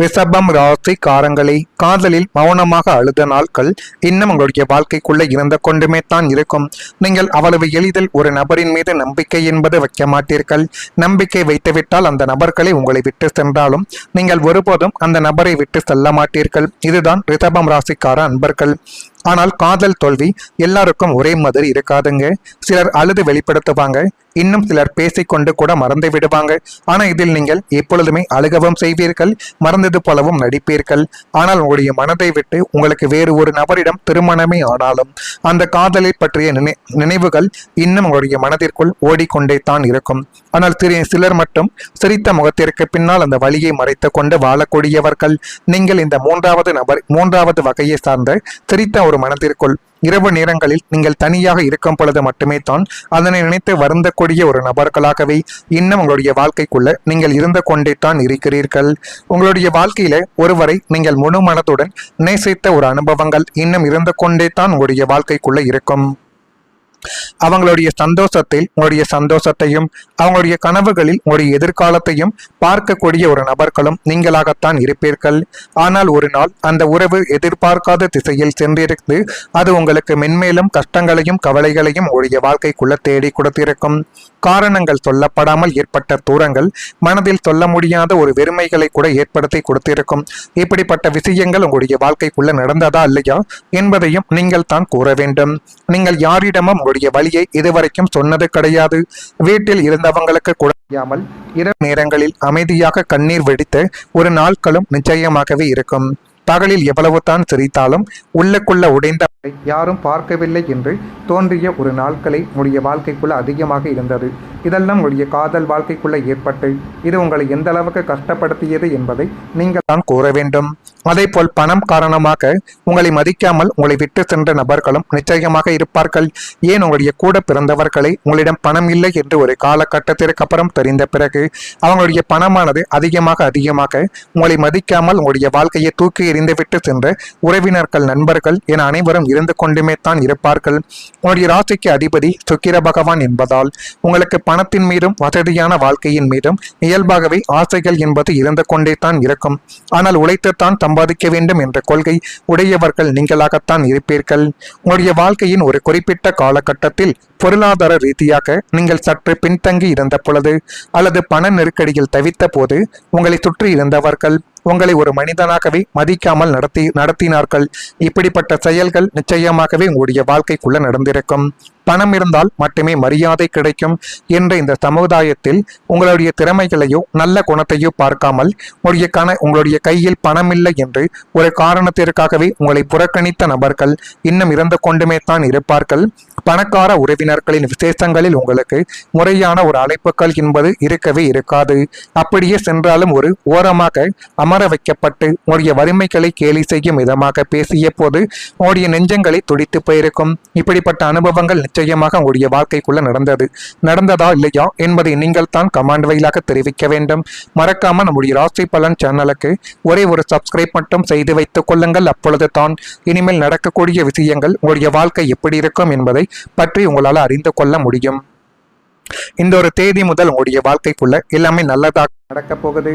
ரிஷபம் ராசிக்காரங்களே, காதலில் மௌனமாக அழுத நாட்கள் இன்னும் உங்களுடைய வாழ்க்கைக்குள்ள இருந்து கொண்டுமே தான் இருக்கும். நீங்கள் அவ்வளவு எளிதில் ஒரு நபரின் மீது நம்பிக்கை என்பது வைக்க மாட்டீர்கள். நம்பிக்கை வைத்துவிட்டால் அந்த நபர்களை உங்களை விட்டு சென்றாலும் நீங்கள் ஒருபோதும் அந்த நபரை விட்டு செல்ல மாட்டீர்கள். இதுதான் ரிஷபம் ராசிக்கார அன்பர்கள். ஆனால் காதல் தோல்வி எல்லாருக்கும் ஒரே மாதிரி இருக்காதுங்க. சிலர் அழுது வெளிப்படுத்துவாங்க, இன்னும் சிலர் பேசிக்கொண்டு கூட மறந்து விடுவாங்க. ஆனா இதில் நீங்கள் எப்பொழுதுமே அழுகவும் செய்வீர்கள், மறந்தது போலவும் நடிப்பீர்கள். ஆனால் உங்களுடைய மனதை விட்டு உங்களுக்கு வேறு ஒரு நபரிடம் திருமணமே ஆனாலும் அந்த காதலை பற்றிய நினைவுகள் இன்னும் உங்களுடைய மனதிற்குள் ஓடிக்கொண்டே தான் இருக்கும். ஆனால் சிலர் மட்டும் சிரித்த முகத்திற்கு பின்னால் அந்த வழியை மறைத்து கொண்டு வாழக்கூடியவர்கள். நீங்கள் இந்த மூன்றாவது வகையை சார்ந்த சிரித்த ஒரு மனதிற்குள் இரவு நேரங்களில் நீங்கள் தனியாக இருக்கும் பொழுது மட்டுமே தான் அதனை நினைத்து வருந்தக்கூடிய ஒரு நபர்களாகவே இன்னும் உங்களுடைய வாழ்க்கைக்குள்ள நீங்கள் இருந்து கொண்டே தான் இருக்கிறீர்கள். உங்களுடைய வாழ்க்கையில ஒருவரை நீங்கள் முழு மனதுடன் நேசித்த ஒரு அனுபவங்கள் இன்னும் இருந்து கொண்டே தான் உங்களுடைய வாழ்க்கைக்குள்ள இருக்கும். அவங்களுடைய சந்தோஷத்தில் உங்களுடைய சந்தோஷத்தையும் அவங்களுடைய கனவுகளில் உங்களுடைய எதிர்காலத்தையும் பார்க்கக்கூடிய ஒரு நபர்களும் நீங்களாகத்தான் இருப்பீர்கள். ஆனால் ஒரு நாள் அந்த உறவு எதிர்பார்க்காத திசையில் சென்றிருந்து அது உங்களுக்கு மென்மேலும் கஷ்டங்களையும் கவலைகளையும் உங்களுடைய வாழ்க்கைக்குள்ள தேடி கொடுத்திருக்கும். காரணங்கள் சொல்லப்படாமல் ஏற்பட்ட தூரங்கள் மனதில் சொல்ல முடியாத ஒரு வெறுமைகளை கூட ஏற்படுத்தி கொடுத்திருக்கும். இப்படிப்பட்ட விஷயங்கள் உங்களுடைய வாழ்க்கைக்குள்ள நடந்ததா இல்லையா என்பதையும் நீங்கள் தான் கூற வேண்டும். நீங்கள் யாரிடமும் உங்களுடைய வழியை இதுவரைக்கும் சொன்னது கிடையாது. வீட்டில் இருந்தவங்களுக்கு கூட தெரியாமல் இரவு நேரங்களில் அமைதியாக கண்ணீர் வெடித்த ஒரு நாட்களும் நிச்சயமாகவே இருக்கும். பகலில் எவ்வளவு தான் சிரித்தாலும் உள்ளுக்குள்ள உடைந்த யாரும் பார்க்கவில்லை என்று தோன்றிய ஒரு நாட்களை உங்களுடைய வாழ்க்கைக்குள்ள அதிகமாக இருந்தது. இதெல்லாம் உங்களுடைய காதல் வாழ்க்கைக்குள்ள ஏற்பட்டு இது உங்களை எந்த அளவுக்கு கஷ்டப்படுத்தியது என்பதை நீங்கள் தான் கூற வேண்டும். அதே போல் பணம் காரணமாக உங்களை மதிக்காமல் உங்களை விட்டு சென்ற நபர்களும் நிச்சயமாக இருப்பார்கள். ஏன் உங்களுடைய கூட பிறந்தவர்களை உங்களிடம் பணம் இல்லை என்று ஒரு காலகட்டத்திற்கு அப்புறம் தெரிந்த பிறகு அவங்களுடைய பணமானது அதிகமாக உங்களை மதிக்காமல் உங்களுடைய வாழ்க்கையை தூக்கி எறிந்துவிட்டு சென்ற உறவினர்கள், நண்பர்கள் என அனைவரும் இருந்து கொண்டுமே தான் இருப்பார்கள். உங்களுடைய ராசிக்கு அதிபதி சுக்கிர பகவான் என்பதால் உங்களுக்கு பணத்தின் மீதும் வசதியான வாழ்க்கையின் மீதும் இயல்பாகவே ஆசைகள் என்பது இருந்து கொண்டே தான் இருக்கும். ஆனால் உழைத்துத்தான் சம்பாதிக்க வேண்டும் என்ற கொள்கை உடையவர்கள் நீங்களாகத்தான் இருப்பீர்கள். உங்களுடைய வாழ்க்கையின் ஒரு குறிப்பிட்ட காலகட்டத்தில் பொருளாதார ரீதியாக நீங்கள் சற்று பின்தங்கி இருந்த பொழுது அல்லது பண நெருக்கடியில் தவித்த போது உங்களை சுற்றி இருந்தவர்கள் உங்களை ஒரு மனிதனாகவே மதிக்காமல் நடத்தினார்கள். இப்படிப்பட்ட செயல்கள் நிச்சயமாகவே உங்களுடைய வாழ்க்கைக்குள்ள நடந்திருக்கும். பணம் இருந்தால் மட்டுமே மரியாதை கிடைக்கும் என்ற இந்த சமுதாயத்தில் உங்களுடைய திறமைகளையோ நல்ல குணத்தையோ பார்க்காமல் உங்களுடைய கையில் பணம் இல்லை என்று ஒரு காரணத்திற்காகவே உங்களை புறக்கணித்த நபர்கள் இன்னும் இருந்து கொண்டுமே தான் இருப்பார்கள். பணக்கார உறவினர்களின் விசேஷங்களில் உங்களுக்கு முறையான ஒரு அழைப்புகள் என்பது இருக்கவே இருக்காது. அப்படியே சென்றாலும் ஒரு ஓரமாக அமர வைக்கப்பட்டு உங்களுடைய வறுமைகளை கேலி செய்யும் விதமாக பேசிய போது உங்களுடைய நெஞ்சங்களை துடித்து போயிருக்கும். இப்படிப்பட்ட அனுபவங்கள் நிச்சயமாக உங்களுடைய வாழ்க்கைக்குள்ள நடந்ததா இல்லையா என்பதை நீங்கள் தான் கமெண்ட் வாயிலாக தெரிவிக்க வேண்டும். மறக்காம நம்முடைய ராசி பலன் சேனலுக்கு ஒரே ஒரு சப்ஸ்கிரைப் மட்டும் செய்து வைத்துக் கொள்ளுங்கள். அப்பொழுது தான் இனிமேல் நடக்கக்கூடிய விஷயங்கள் உங்களுடைய வாழ்க்கை எப்படி இருக்கும் என்பதை பற்றி உங்களால் அறிந்து கொள்ள முடியும். இந்த ஒரு தேதி முதல் உங்களுடைய வாழ்க்கைக்குள்ள எல்லாமே நல்லதாக நடக்க போகுது.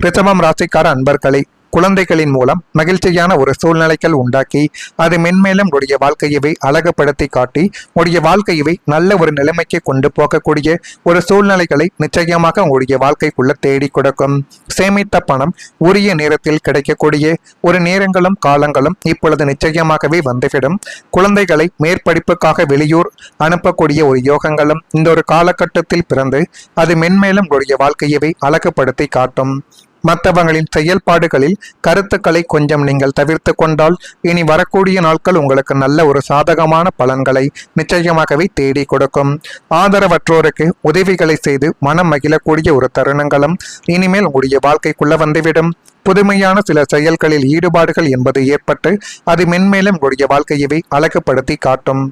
ரிஷபம் ராசிக்கார அன்பர்களை, குழந்தைகளின் மூலம் மகிழ்ச்சியான ஒரு சூழ்நிலைகள் உண்டாக்கி அது மென்மேலும் உடைய வாழ்க்கையவை அழகுபடுத்தி காட்டி உடைய வாழ்க்கையவை நல்ல ஒரு நிலைமைக்கு கொண்டு போகக்கூடிய ஒரு சூழ்நிலைகளை நிச்சயமாக உங்களுடைய வாழ்க்கைக்குள்ள தேடி கொடுக்கும். சேமித்த பணம் உரிய நேரத்தில் கிடைக்கக்கூடிய ஒரு நேரங்களும் காலங்களும் இப்பொழுது நிச்சயமாகவே வந்துவிடும். குழந்தைகளை மேற்படிப்புக்காக வெளியூர் அனுப்பக்கூடிய ஒரு யோகங்களும் இந்த ஒரு காலகட்டத்தில் பிறந்து அது மென்மேலும் உடைய வாழ்க்கையவை அழகுபடுத்தி காட்டும். மற்றவங்களின் செயல்பாடுகளில் கருத்துக்களை கொஞ்சம் நீங்கள் தவிர்த்து கொண்டால் இனி வரக்கூடிய நாட்கள் உங்களுக்கு நல்ல ஒரு சாதகமான பலன்களை நிச்சயமாகவே தேடி கொடுக்கும். ஆதரவற்றோருக்கு உதவிகளை செய்து மனம் மகிழக்கூடிய ஒரு தருணங்களும் இனிமேல் உங்களுடைய வாழ்க்கைக்குள்ள வந்துவிடும். புதுமையான சில செயல்களில் ஈடுபாடுகள் என்பது ஏற்பட்டு அது மென்மேலும் உங்களுடைய வாழ்க்கையவை அழகுபடுத்தி காட்டும்.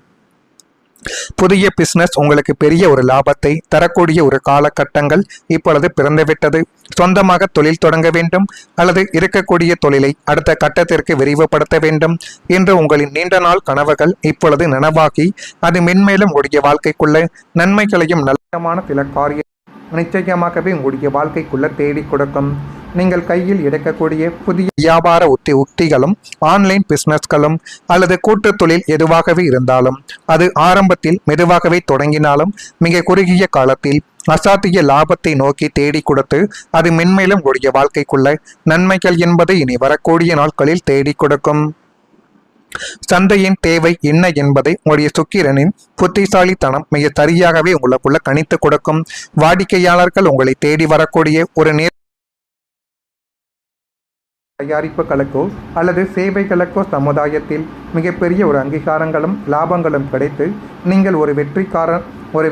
புதிய பிசினஸ் உங்களுக்கு பெரிய ஒரு லாபத்தை தரக்கூடிய ஒரு காலகட்டங்கள் இப்பொழுது பிறந்துவிட்டது. சொந்தமாக தொழில் தொடங்க வேண்டும் அல்லது இருக்கக்கூடிய தொழிலை அடுத்த கட்டத்திற்கு விரிவுபடுத்த வேண்டும் என்று உங்களின் நீண்ட நாள் கனவுகள் இப்பொழுது நனவாகி அது மென்மேலும் உடைய வாழ்க்கைக்குள்ள நன்மைகளையும் நல்லமான சில காரிய நிச்சயமாகவே உங்களுடைய வாழ்க்கைக்குள்ள தேடி கொடுக்கும். நீங்கள் கையில் எடுக்கக்கூடிய புதிய வியாபார உத்திகளும் ஆன்லைன் பிசினஸ்களும் அல்லது கூட்டு தொழில் எதுவாகவே இருந்தாலும் அது ஆரம்பத்தில் மெதுவாகவே தொடங்கினாலும் மிக குறுகிய காலத்தில் அசாத்திய லாபத்தை நோக்கி தேடி கொடுத்து அது மென்மேலும் உங்களுடைய வாழ்க்கைக்குள்ள நன்மைகள் என்பதை இனி வரக்கூடிய நாட்களில் தேடி கொடுக்கும். சந்தையின் தேவை என்ன என்பதை உங்களுடைய சுக்கிரனின் புத்திசாலித்தனம் மிக சரியாகவே உங்களுக்குள்ள கணித்து கொடுக்கும். வாடிக்கையாளர்கள் உங்களை தேடி வரக்கூடிய ஒரு தயாரிப்புகளுக்கோ அல்லது சேவைகளுக்கோ சமுதாயத்தில் மிகப்பெரிய ஒரு அங்கீகாரங்களும் லாபங்களும் கிடைத்து நீங்கள் ஒரு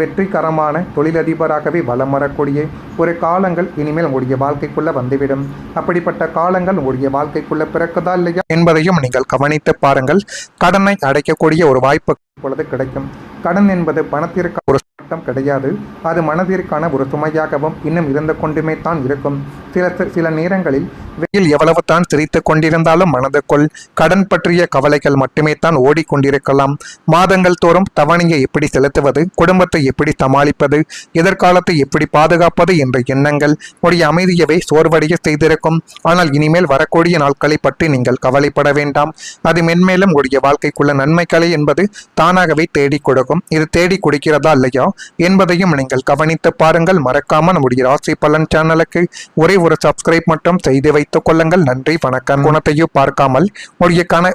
வெற்றிகரமான தொழிலதிபராகவே வலம் வரக்கூடிய ஒரு காலங்கள் இனிமேல் உங்களுடைய வாழ்க்கைக்குள்ள வந்துவிடும். அப்படிப்பட்ட காலங்கள் உங்களுடைய வாழ்க்கைக்குள்ள பிறக்குதா இல்லையா என்பதையும் நீங்கள் கவனித்து பாருங்கள். கடனை அடைக்கக்கூடிய ஒரு வாய்ப்பு இப்பொழுது கிடைக்கும். கடன் என்பது பணத்திற்கு ஒரு சட்டம் கிடையாது. அது மனதிற்கான ஒரு சுமையாகவும் இன்னும் இருந்து கொண்டுமே தான் இருக்கும். சில நேரங்களில் வெயில் எவ்வளவு தான் சிரித்து கொண்டிருந்தாலும் மனதுக்குள் கடன் பற்றிய கவலைகள் மட்டுமே தான் ஓடிக்கொண்டிருக்கலாம். மாதங்கள் தோறும் தவணையை எப்படி செலுத்துவது, குடும்பத்தை எப்படி சமாளிப்பது, எதிர்காலத்தை எப்படி பாதுகாப்பது என்ற எண்ணங்கள் உடைய அமைதியவே சோர்வடைய செய்திருக்கும். ஆனால் இனிமேல் வரக்கூடிய நாட்களை பற்றி நீங்கள் கவலைப்பட வேண்டாம். அது மென்மேலும் உடைய வாழ்க்கைக்குள்ள நன்மைகளை என்பது தானாகவே தேடி கொடுக்கும். இது தேடி கொடுக்கிறதா இல்லையா என்பதையும் நீங்கள் கவனித்து பாருங்கள். மறக்காம நம்முடைய ராசி பலன் சேனலுக்கு ஒரே ஒரு சப்ஸ்கிரைப் மட்டும் செய்து வைத்துக் கொள்ளுங்கள். நன்றி, வணக்கம். குணத்தையும் பார்க்காமல்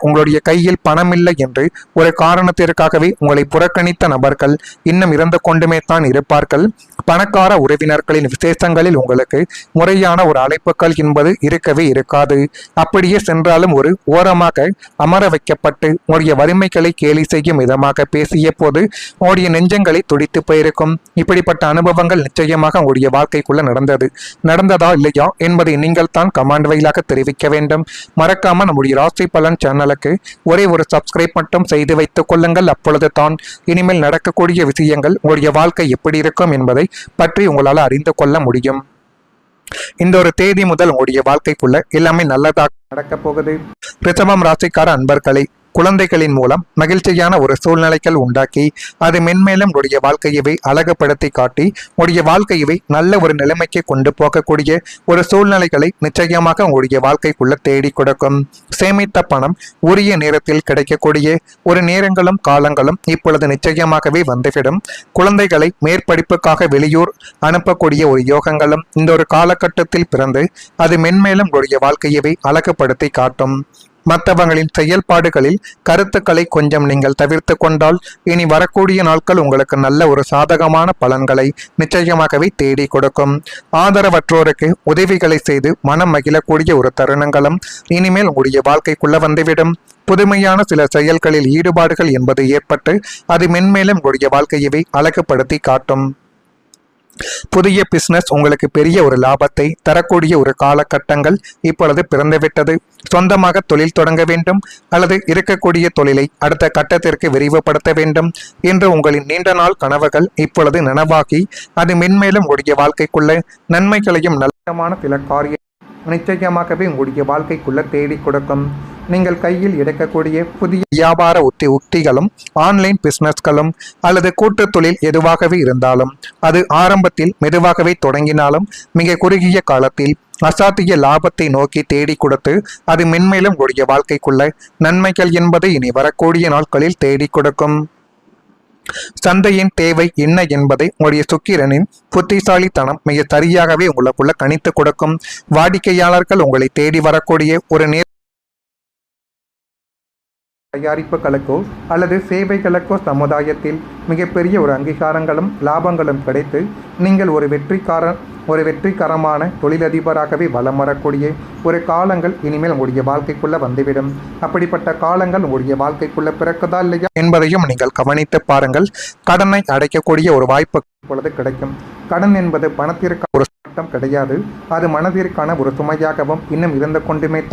உங்களுடைய கையில் பணம் இல்லை என்று ஒரு காரணத்திற்காகவே உங்களை புறக்கணித்த நபர்கள் இன்னும் இருந்து கொண்டுமே தான் இருப்பார்கள். பணக்கார உறவினர்களின் விசேஷங்களில் உங்களுக்கு முறையான ஒரு அழைப்புகள் என்பது இருக்கவே இருக்காது. அப்படியே சென்றாலும் ஒரு ஓரமாக அமர வைக்கப்பட்டு உங்களுடைய வறுமைகளை கேலி செய்யும் விதமாக பேசிய போது உங்களுடைய நெஞ்சங்களை துடித்து போயிருக்கும். இப்படிப்பட்ட அனுபவங்கள் நிச்சயமாக உங்களுடைய வாழ்க்கைக்குள்ள நடந்ததா இல்லையா என்பதை நீங்கள் தான் கமெண்ட் வாயிலாக தெரிவிக்க வேண்டும். மறக்காம நம்முடைய ராசி பலன் சேனலுக்கு ஒரே ஒரு சப்ஸ்கிரைப் மட்டும் செய்து வைத்துக் கொள்ளுங்கள். அப்பொழுது தான் இனிமேல் நடக்கக்கூடிய விஷயங்கள் உங்களுடைய வாழ்க்கை எப்படி இருக்கும் என்பதை பற்றி உங்களால் அறிந்து கொள்ள முடியும். இந்த ஒரு தேதி முதல் உங்களுடைய வாழ்க்கைக்குள்ள எல்லாமே நல்லதாக நடக்க போகுது. ரிஷபம் ராசிக்கார அன்பர்களை குழந்தைகளின் மூலம் மகிழ்ச்சியான ஒரு சூழ்நிலைகள் உண்டாக்கி அது மென்மேலும் உடைய வாழ்க்கையவை அழகுபடுத்தி காட்டி உடைய வாழ்க்கையவை நல்ல ஒரு நிலைமைக்கு கொண்டு போகக்கூடிய ஒரு சூழ்நிலைகளை நிச்சயமாக உங்களுடைய வாழ்க்கைக்குள்ள தேடி கொடுக்கும். சேமித்த பணம் உரிய நேரத்தில் கிடைக்கக்கூடிய ஒரு நேரங்களும் காலங்களும் இப்பொழுது நிச்சயமாகவே வந்துவிடும். குழந்தைகளை மேற்படிப்புக்காக வெளியூர் அனுப்பக்கூடிய ஒரு யோகங்களும் இந்த ஒரு காலகட்டத்தில் பிறந்து அது மென்மேலும் உடைய வாழ்க்கையவை அழகுபடுத்தி காட்டும். மற்றவங்களின் செயல்பாடுகளில் கருத்துக்களை கொஞ்சம் நீங்கள் தவிர்த்து கொண்டால் இனி வரக்கூடிய நாட்கள் உங்களுக்கு நல்ல ஒரு சாதகமான பலன்களை நிச்சயமாகவே தேடி கொடுக்கும். ஆதரவற்றோருக்கு உதவிகளை செய்து மனம் மகிழக்கூடிய ஒரு தருணங்களும் இனிமேல் உங்களுடைய வாழ்க்கைக்குள்ள வந்துவிடும். புதுமையான சில செயல்களில் ஈடுபாடுகள் என்பது ஏற்பட்டு அது மென்மேலும் உங்களுடைய வாழ்க்கையவை அழகுபடுத்தி காட்டும். புதிய பிசினஸ் உங்களுக்கு பெரிய ஒரு லாபத்தை தரக்கூடிய ஒரு காலகட்டங்கள் இப்பொழுது பிறந்துவிட்டது. சொந்தமாக தொழில் தொடங்க வேண்டும் அல்லது இருக்கக்கூடிய தொழிலை அடுத்த கட்டத்திற்கு விரிவுபடுத்த வேண்டும் என்று உங்களின் நீண்ட நாள் கனவுகள் இப்பொழுது நனவாகி அது மென்மேலும் உங்களுடைய வாழ்க்கைக்குள்ள நன்மைகளையும் நல்லமான சில காரியம் நிச்சயமாகவே உங்களுடைய வாழ்க்கைக்குள்ள தேடி கொடுக்கும். நீங்கள் கையில் எடுக்கக்கூடிய புதிய வியாபார உத்திகளும் ஆன்லைன் பிசினஸ்களும் அல்லது கூட்டு தொழில் எதுவாகவே இருந்தாலும் அது ஆரம்பத்தில் மெதுவாகவே தொடங்கினாலும் மிக குறுகிய காலத்தில் அசாத்திய லாபத்தை நோக்கி தேடி கொடுத்து அது மென்மேலும் உங்களுடைய வாழ்க்கைக்குள்ள நன்மைகள் என்பதை இனி வரக்கூடிய நாட்களில் தேடி கொடுக்கும். சந்தையின் தேவை என்ன என்பதை உங்களுடைய சுக்கிரனின் புத்திசாலித்தனம் மிக சரியாகவே உங்களுக்குள்ள கணித்து கொடுக்கும். வாடிக்கையாளர்கள் உங்களை தேடி வரக்கூடிய ஒரு தயாரிப்புகளுக்கோ அல்லது சேவைகளுக்கோ சமுதாயத்தில் மிகப்பெரிய ஒரு அங்கீகாரங்களும் லாபங்களும் கிடைத்து நீங்கள் ஒரு வெற்றிகரமான தொழிலதிபராகவே வலம் வரக்கூடிய ஒரு காலங்கள் இனிமேல் உங்களுடைய வாழ்க்கைக்குள்ள வந்துவிடும். அப்படிப்பட்ட காலங்கள் உங்களுடைய வாழ்க்கைக்குள்ள பிறக்குதா இல்லையா என்பதையும் நீங்கள் கவனித்து பாருங்கள். கடனை அடைக்கக்கூடிய ஒரு வாய்ப்பு இப்பொழுது கிடைக்கும். கடன் என்பது பணத்திற்கு ஒரு சட்டம் கிடையாது. அது மனதிற்கான ஒரு சுமையாகவும் இன்னும் இருந்து கொண்டுமே